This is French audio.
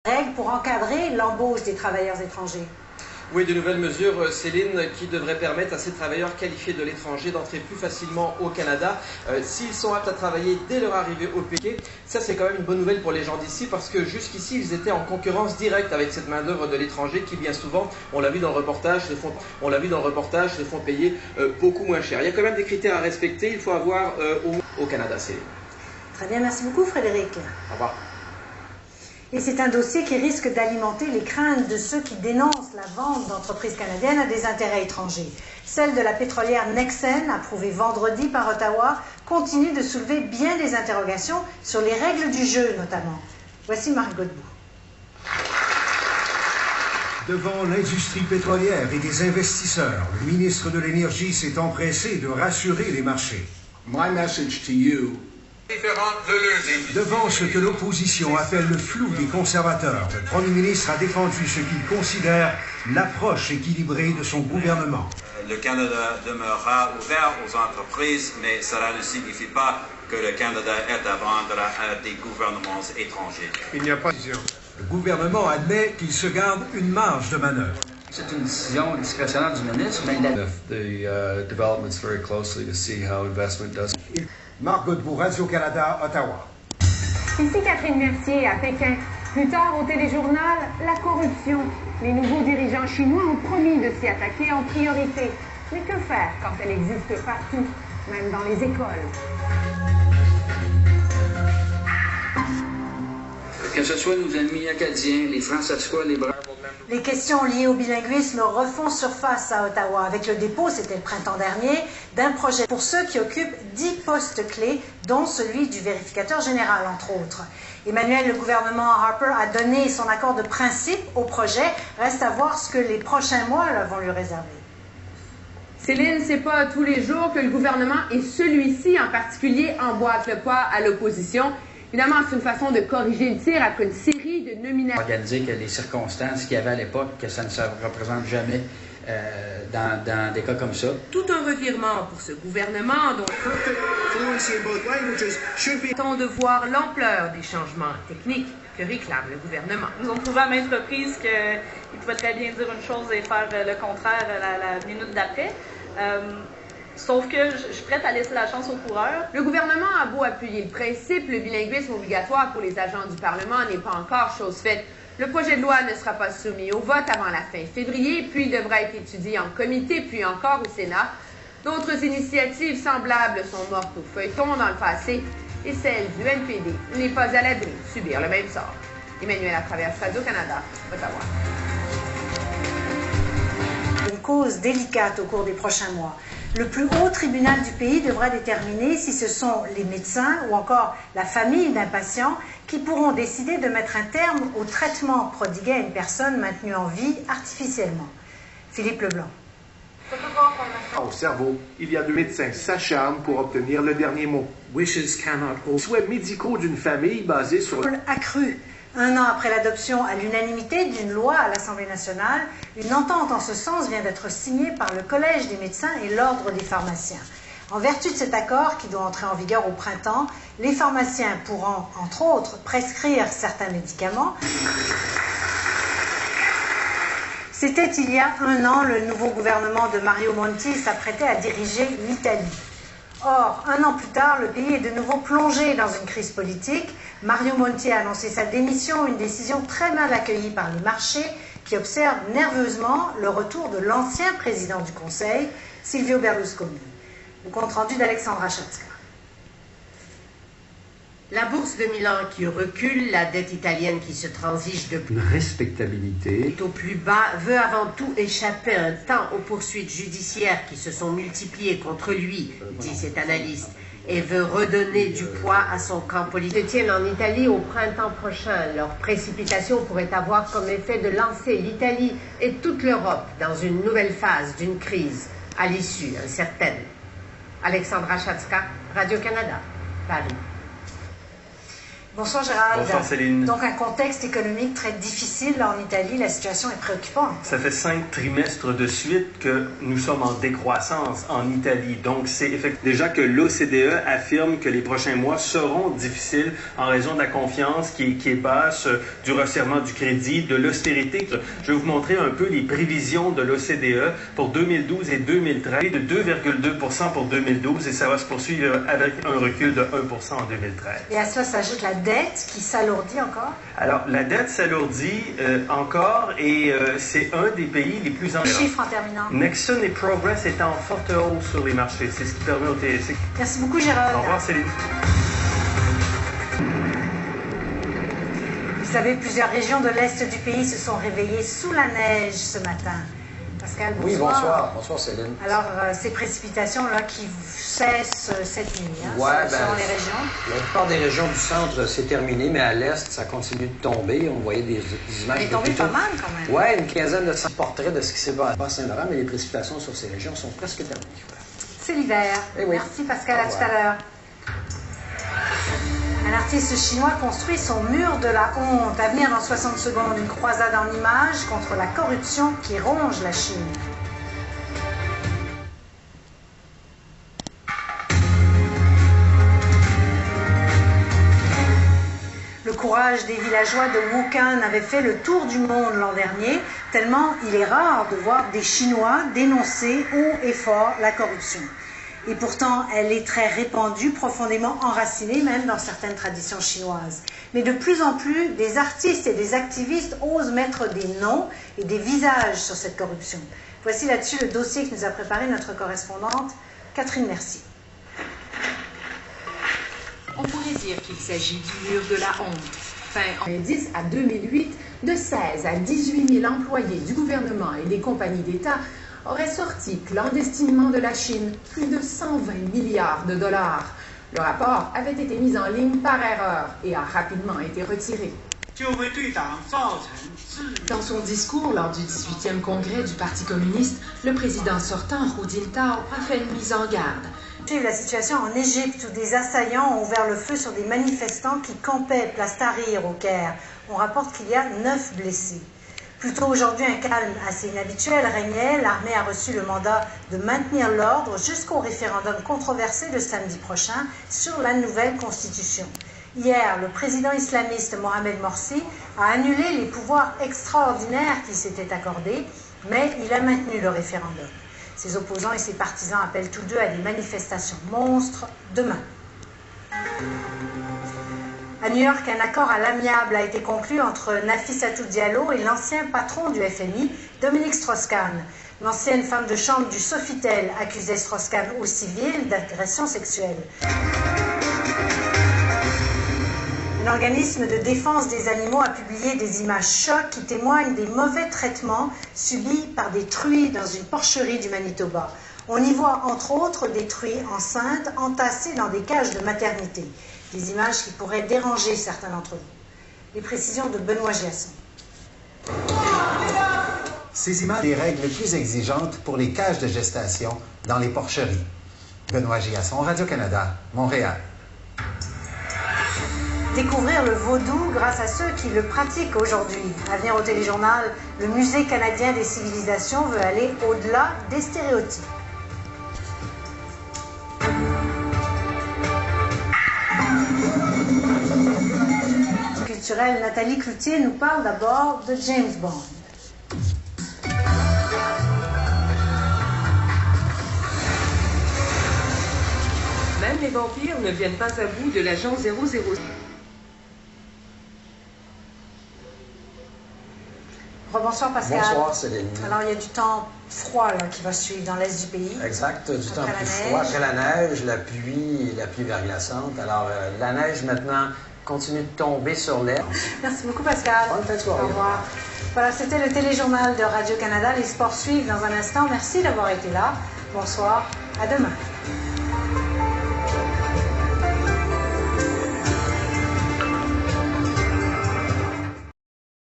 Règles pour encadrer l'embauche des travailleurs étrangers. Oui, de nouvelles mesures, Céline, qui devraient permettre à ces travailleurs qualifiés de l'étranger d'entrer plus facilement au Canada s'ils sont aptes à travailler dès leur arrivée au pays. Ça, c'est quand même une bonne nouvelle pour les gens d'ici parce que jusqu'ici, ils étaient en concurrence directe avec cette main-d'œuvre de l'étranger qui, bien souvent, on l'a vu dans le reportage, les font payer beaucoup moins cher. Il y a quand même des critères à respecter. Il faut avoir au Canada, Céline. Très bien, merci beaucoup, Frédéric. Au revoir. Et c'est un dossier qui risque d'alimenter les craintes de ceux qui dénoncent la vente d'entreprises canadiennes à des intérêts étrangers. Celle de la pétrolière Nexen, approuvée vendredi par Ottawa, continue de soulever bien des interrogations sur les règles du jeu notamment. Voici Marc Godbout. Devant l'industrie pétrolière et des investisseurs, le ministre de l'Énergie s'est empressé de rassurer les marchés. My message to you. Devant ce que l'opposition appelle le flou des conservateurs, le Premier ministre a défendu ce qu'il considère l'approche équilibrée de son gouvernement. Le Canada demeurera ouvert aux entreprises, mais cela ne signifie pas que le Canada est à vendre à des gouvernements étrangers. Il n'y a pas de décision. Le gouvernement admet qu'il se garde une marge de manœuvre. C'est une décision discrétionnaire du ministre, mais the developments very closely to see how investment does. Marc Godbout, Radio-Canada, Ottawa. Ici Catherine Mercier à Pékin. Plus tard au téléjournal, la corruption. Les nouveaux dirigeants chinois ont promis de s'y attaquer en priorité. Mais que faire quand elle existe partout, même dans les écoles? Que ce soit nos amis acadiens, les Français-Squois, les Braves. Les questions liées au bilinguisme refont surface à Ottawa avec le dépôt, c'était le printemps dernier, d'un projet pour ceux qui occupent 10 postes clés, dont celui du vérificateur général, entre autres. Emmanuel, le gouvernement Harper a donné son accord de principe au projet. Reste à voir ce que les prochains mois vont lui réserver. Céline, c'est pas tous les jours que le gouvernement, et celui-ci en particulier, emboîte le pas à l'opposition. Évidemment, c'est une façon de corriger le tir après une série de nominations. Organiser que les circonstances qu'il y avait à l'époque, que ça ne se représente jamais dans des cas comme ça. Tout un revirement pour ce gouvernement dont on de voir l'ampleur des changements techniques que réclame le gouvernement. Ils ont prouvé à maintes reprises qu'ils pouvaient très bien dire une chose et faire le contraire la minute d'après. Sauf que je suis prête à laisser la chance aux coureurs. Le gouvernement a beau appuyer le principe, le bilinguisme obligatoire pour les agents du Parlement n'est pas encore chose faite. Le projet de loi ne sera pas soumis au vote avant la fin février, puis devra être étudié en comité, puis encore au Sénat. D'autres initiatives semblables sont mortes au feuilleton dans le passé, et celle du NPD n'est pas à l'abri de subir le même sort. Emmanuel Latraverse, Radio-Canada, Ottawa. Une cause délicate au cours des prochains mois. Le plus haut tribunal du pays devra déterminer si ce sont les médecins ou encore la famille d'un patient qui pourront décider de mettre un terme au traitement prodigué à une personne maintenue en vie artificiellement. Philippe Leblanc. Au cerveau, il y a 2 médecins s'acharnent pour obtenir le dernier mot. Wishes cannot hold. Souhaits médicaux d'une famille basés sur accru. 1 an après l'adoption à l'unanimité d'une loi à l'Assemblée nationale, une entente en ce sens vient d'être signée par le Collège des médecins et l'Ordre des pharmaciens. En vertu de cet accord, qui doit entrer en vigueur au printemps, les pharmaciens pourront, entre autres, prescrire certains médicaments. C'était il y a 1 an, le nouveau gouvernement de Mario Monti s'apprêtait à diriger l'Italie. Or, 1 an plus tard, le pays est de nouveau plongé dans une crise politique. Mario Monti a annoncé sa démission, une décision très mal accueillie par les marchés qui observent nerveusement le retour de l'ancien président du Conseil, Silvio Berlusconi. Le compte-rendu d'Alexandra Chatska. La bourse de Milan qui recule, la dette italienne qui se transige de une respectabilité au plus bas, veut avant tout échapper un temps aux poursuites judiciaires qui se sont multipliées contre lui, dit cet analyste, et veut redonner du poids à son camp politique. Se tiennent en Italie au printemps prochain. Leur précipitation pourrait avoir comme effet de lancer l'Italie et toute l'Europe dans une nouvelle phase d'une crise, à l'issue incertaine. Alexandra Chatska, Radio-Canada, Paris. Bonsoir Gérald. Bonsoir Céline. Donc un contexte économique très difficile là, en Italie, la situation est préoccupante. Ça fait 5 trimestres de suite que nous sommes en décroissance en Italie. Donc c'est déjà que l'OCDE affirme que les prochains mois seront difficiles en raison de la confiance qui est basse, du resserrement du crédit, de l'austérité. Je vais vous montrer un peu les prévisions de l'OCDE pour 2012 et 2013, de 2,2% pour 2012 et ça va se poursuivre avec un recul de 1% en 2013. Et à cela s'ajoute la dette qui s'alourdit encore? Alors, la dette s'alourdit encore et c'est un des pays les plus endettés. Chiffres en terminant. Nexon et Progress étaient en forte hausse sur les marchés. C'est ce qui permet au TSE. Merci beaucoup, Gérald. Au revoir, Céline. Vous savez, plusieurs régions de l'Est du pays se sont réveillées sous la neige ce matin. Pascal, bonsoir. Oui, bonsoir. Bonsoir, Céline. Alors, ces précipitations-là qui cessent cette nuit, hein, ouais, selon les régions? La plupart des régions du centre, c'est terminé, mais à l'Est, ça continue de tomber. On voyait des images. Il est tombé pas mal, quand même. Oui, une quinzaine de portraits de ce qui s'est passé à Saint-Laurent, mais les précipitations sur ces régions sont presque terminées. C'est l'hiver. Eh oui. Merci, Pascal. À tout à l'heure. Un artiste chinois construit son mur de la honte. À venir dans 60 secondes, une croisade en images contre la corruption qui ronge la Chine. Le courage des villageois de Wuhan avait fait le tour du monde l'an dernier, tellement il est rare de voir des Chinois dénoncer haut et fort la corruption. Et pourtant, elle est très répandue, profondément enracinée, même dans certaines traditions chinoises. Mais de plus en plus, des artistes et des activistes osent mettre des noms et des visages sur cette corruption. Voici là-dessus le dossier que nous a préparé notre correspondante, Catherine Mercier. On pourrait dire qu'il s'agit du mur de la honte. Fin en 2010 à 2008, de 16 à 18 000 employés du gouvernement et des compagnies d'État auraient sorti clandestinement de la Chine plus de 120 milliards de dollars. Le rapport avait été mis en ligne par erreur et a rapidement été retiré. Dans son discours lors du 18e congrès du Parti communiste, le président sortant, Hu Jintao, a fait une mise en garde. La situation en Égypte où des assaillants ont ouvert le feu sur des manifestants qui campaient place Tahrir au Caire. On rapporte qu'il y a 9 blessés. Plus tôt aujourd'hui, un calme assez inhabituel régnait. L'armée a reçu le mandat de maintenir l'ordre jusqu'au référendum controversé de samedi prochain sur la nouvelle constitution. Hier, le président islamiste Mohamed Morsi a annulé les pouvoirs extraordinaires qui s'étaient accordés, mais il a maintenu le référendum. Ses opposants et ses partisans appellent tous deux à des manifestations monstres demain. À New York, un accord à l'amiable a été conclu entre Nafissatou Diallo et l'ancien patron du FMI, Dominique Strauss-Kahn. L'ancienne femme de chambre du Sofitel accusait Strauss-Kahn au civil d'agression sexuelle. Un organisme de défense des animaux a publié des images chocs qui témoignent des mauvais traitements subis par des truies dans une porcherie du Manitoba. On y voit entre autres des truies enceintes entassées dans des cages de maternité. Des images qui pourraient déranger certains d'entre vous. Les précisions de Benoît Giasson. Ces images sont les règles plus exigeantes pour les cages de gestation dans les porcheries. Benoît Giasson, Radio-Canada, Montréal. Découvrir le vaudou grâce à ceux qui le pratiquent aujourd'hui. À venir au téléjournal, le Musée canadien des civilisations veut aller au-delà des stéréotypes. Culturelle, Nathalie Cloutier nous parle d'abord de James Bond. Même les vampires ne viennent pas à bout de l'agent 006. Bonsoir Pascal. Bonsoir Céline. Alors il y a du temps froid là, qui va suivre dans l'est du pays. Exact, du temps plus froid. Après la neige, la pluie verglaçante. Alors la neige maintenant continue de tomber sur l'herbe. Merci beaucoup Pascal. Bonne fin de soirée. Au revoir. Voilà, c'était le téléjournal de Radio-Canada. Les sports suivent dans un instant. Merci d'avoir été là. Bonsoir. À demain.